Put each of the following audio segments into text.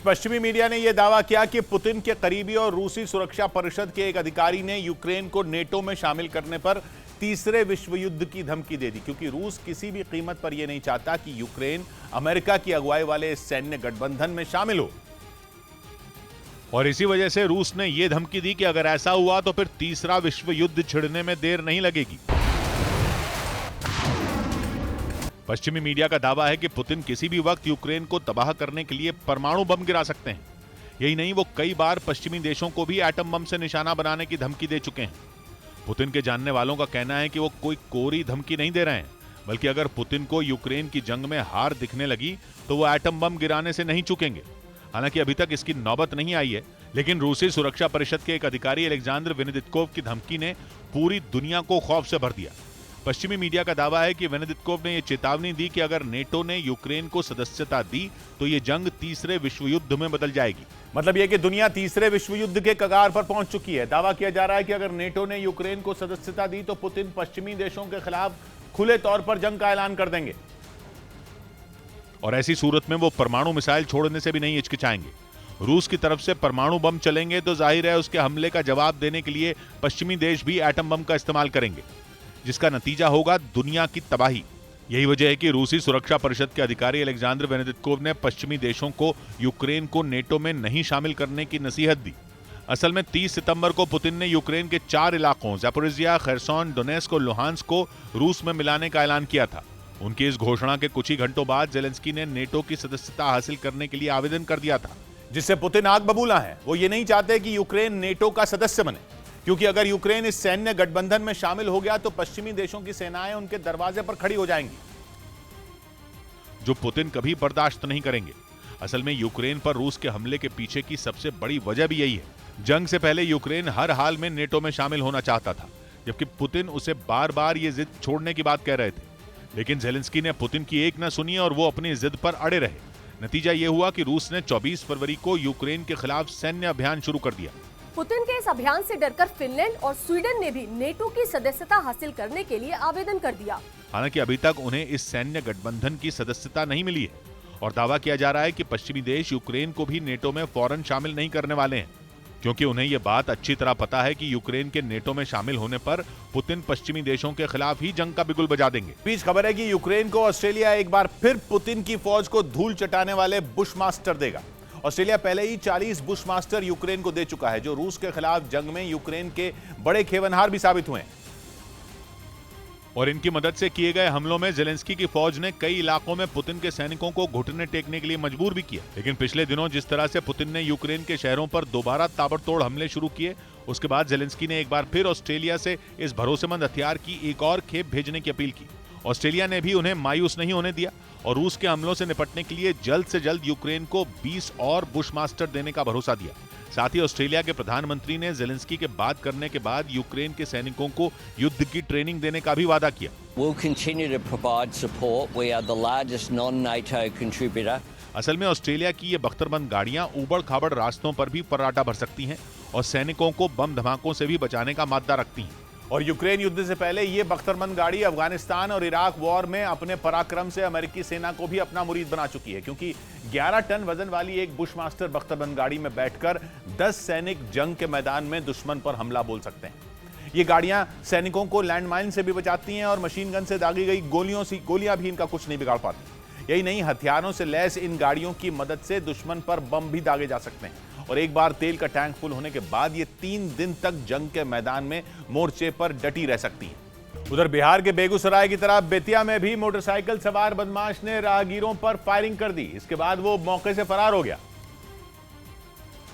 पश्चिमी मीडिया ने यह दावा किया कि पुतिन के करीबी और रूसी सुरक्षा परिषद के एक अधिकारी ने यूक्रेन को नेटो में शामिल करने पर तीसरे विश्व युद्ध की धमकी दे दी, क्योंकि रूस किसी भी कीमत पर यह नहीं चाहता कि यूक्रेन अमेरिका की अगुवाई वाले इस सैन्य गठबंधन में शामिल हो। और इसी वजह से रूस ने यह धमकी दी कि अगर ऐसा हुआ तो फिर तीसरा विश्व युद्ध छिड़ने में देर नहीं लगेगी। पश्चिमी मीडिया का दावा है कि पुतिन किसी भी वक्त यूक्रेन को तबाह करने के लिए परमाणु बम गिरा सकते हैं। यही नहीं, वो कई बार पश्चिमी देशों को भी एटम बम से निशाना बनाने की धमकी दे चुके हैं। पुतिन के जानने वालों का कहना है कि वो कोई कोरी धमकी नहीं दे रहे हैं, बल्कि अगर पुतिन को यूक्रेन की जंग में हार दिखने लगी तो वो एटम बम गिराने से नहीं चूकेंगे। हालांकि अभी तक इसकी नौबत नहीं आई है, लेकिन रूसी सुरक्षा परिषद के एक अधिकारी अलेक्जेंडर वेनेदिक्तोव की धमकी ने पूरी दुनिया को खौफ से भर दिया। पश्चिमी मीडिया का दावा है कि वेनेदिक्तोव ने यह चेतावनी दी कि अगर नेटो ने यूक्रेन को सदस्यता दी तो यह जंग तीसरे विश्व युद्ध में बदल जाएगी। मतलब यह कि दुनिया तीसरे विश्व युद्ध के कगार पर पहुंच चुकी है। दावा किया जा रहा है कि अगर नेटो ने यूक्रेन को सदस्यता दी तो पुतिन पश्चिमी देशों के खिलाफ खुले तौर पर जंग का ऐलान कर देंगे और ऐसी सूरत में वो परमाणु मिसाइल छोड़ने से भी नहीं हिचकिचाएंगे। रूस की तरफ से परमाणु बम चलेंगे तो जाहिर है उसके हमले का जवाब देने के लिए पश्चिमी देश भी एटम बम का इस्तेमाल करेंगे, जिसका नतीजा होगा दुनिया की तबाही। यही वजह है कि रूसी सुरक्षा परिषद के अधिकारी अलेक्जेंडर वेनेदिक्तोव ने पश्चिमी देशों को यूक्रेन को नेटो में नहीं शामिल करने की नसीहत दी। असल में 30 सितंबर को पुतिन ने यूक्रेन के 4 इलाकों ज़ापोरिज़िया, खेरसोन, डोनेत्स्क और लुहांस्क को रूस में मिलाने का ऐलान किया था। उनकी इस घोषणा के कुछ ही घंटों बाद ज़ेलेंस्की ने नेटो की सदस्यता हासिल करने के लिए आवेदन कर दिया था, जिससे पुतिन आग बबूला है। वो ये नहीं चाहते कि यूक्रेन नेटो का सदस्य बने, क्योंकि अगर यूक्रेन इस सैन्य गठबंधन में शामिल हो गया तो पश्चिमी देशों की सेनाएं उनके दरवाजे पर खड़ी हो जाएंगी, जो पुतिन कभी बर्दाश्त नहीं करेंगे। असल में यूक्रेन पर रूस के हमले के पीछे की सबसे बड़ी वजह भी यही है। जंग से पहले यूक्रेन हर हाल में नेटो में शामिल होना चाहता था, जबकि पुतिन उसे बार बार ये जिद छोड़ने की बात कह रहे थे। लेकिन ज़ेलेंस्की ने पुतिन की एक न सुनी और वो अपनी जिद पर अड़े रहे। नतीजा ये हुआ कि रूस ने 24 फरवरी को यूक्रेन के खिलाफ सैन्य अभियान शुरू कर दिया। पुतिन के इस अभियान से डरकर फिनलैंड और स्वीडन ने भी नेटो की सदस्यता हासिल करने के लिए आवेदन कर दिया। हालांकि अभी तक उन्हें इस सैन्य गठबंधन की सदस्यता नहीं मिली है और दावा किया जा रहा है कि पश्चिमी देश यूक्रेन को भी नेटो में फौरन शामिल नहीं करने वाले हैं, क्योंकि उन्हें यह बात अच्छी तरह पता है कि यूक्रेन के नेटो में शामिल होने पर पुतिन पश्चिमी देशों के खिलाफ ही जंग का बिगुल बजा देंगे। बीच खबर है कि यूक्रेन को ऑस्ट्रेलिया एक बार फिर पुतिन की फौज को धूल चटाने वाले बुशमास्टर देगा। ऑस्ट्रेलिया पहले ही 40 बुशमास्टर यूक्रेन को दे चुका है, जो रूस के खिलाफ जंग में यूक्रेन के बड़े खेवनहार भी साबित हुए हैं। और इनकी मदद से किए गए हमलों में ज़ेलेंस्की की फौज ने कई इलाकों में पुतिन के सैनिकों को घुटने टेकने के लिए मजबूर भी किया। लेकिन पिछले दिनों जिस तरह से पुतिन ने यूक्रेन के शहरों पर दोबारा ताबड़तोड़ हमले शुरू किए, उसके बाद ज़ेलेंस्की ने एक बार फिर ऑस्ट्रेलिया से इस भरोसेमंद हथियार की एक और खेप भेजने की अपील की। ऑस्ट्रेलिया ने भी उन्हें मायूस नहीं होने दिया और रूस के हमलों से निपटने के लिए जल्द से जल्द यूक्रेन को 20 और बुशमास्टर देने का भरोसा दिया। साथ ही ऑस्ट्रेलिया के प्रधानमंत्री ने ज़ेलेंस्की के बात करने के बाद यूक्रेन के सैनिकों को युद्ध की ट्रेनिंग देने का भी वादा किया। We'll continue to provide support. We are the largest non-NATO contributor. असल में ऑस्ट्रेलिया की ये बख्तरबंद गाड़ियां ऊबड़-खाबड़ रास्तों पर भी फर्राटा भर सकती हैं और सैनिकों को बम धमाकों से भी बचाने का मादा रखती हैं। और यूक्रेन युद्ध से पहले ये बख्तरबंद गाड़ी अफगानिस्तान और इराक वॉर में अपने पराक्रम से अमेरिकी सेना को भी अपना मुरीद बना चुकी है, क्योंकि 11 टन वजन वाली एक बुशमास्टर बख्तरबंद गाड़ी में बैठकर 10 सैनिक जंग के मैदान में दुश्मन पर हमला बोल सकते हैं। ये गाड़ियां सैनिकों को लैंडमाइन से भी बचाती हैं और मशीन गन से दागी गई गोलियां भी इनका कुछ नहीं बिगाड़ पाती। यही नहीं, हथियारों से लैस इन गाड़ियों की मदद से दुश्मन पर बम भी दागे जा सकते हैं और एक बार तेल का टैंक फुल होने के बाद ये 3 दिन तक जंग के मैदान में मोर्चे पर डटी रह सकती हैं। उधर बिहार के बेगूसराय की तरफ बेतिया में भी मोटरसाइकिल सवार बदमाश ने राहगीरों पर फायरिंग कर दी। इसके बाद वो मौके से फरार हो गया,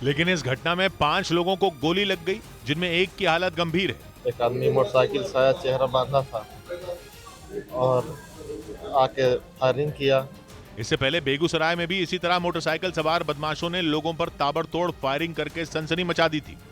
लेकिन इस घटना में 5 लोगों को गोली लग गई, जिनमें एक की हालत गंभीर है। एक आदमी मोटरसाइकिल साया चेहरा बांधा था और आके फायरिंग किया। इससे पहले बेगूसराय में भी इसी तरह मोटरसाइकिल सवार बदमाशों ने लोगों पर ताबड़तोड़ फायरिंग करके सनसनी मचा दी थी।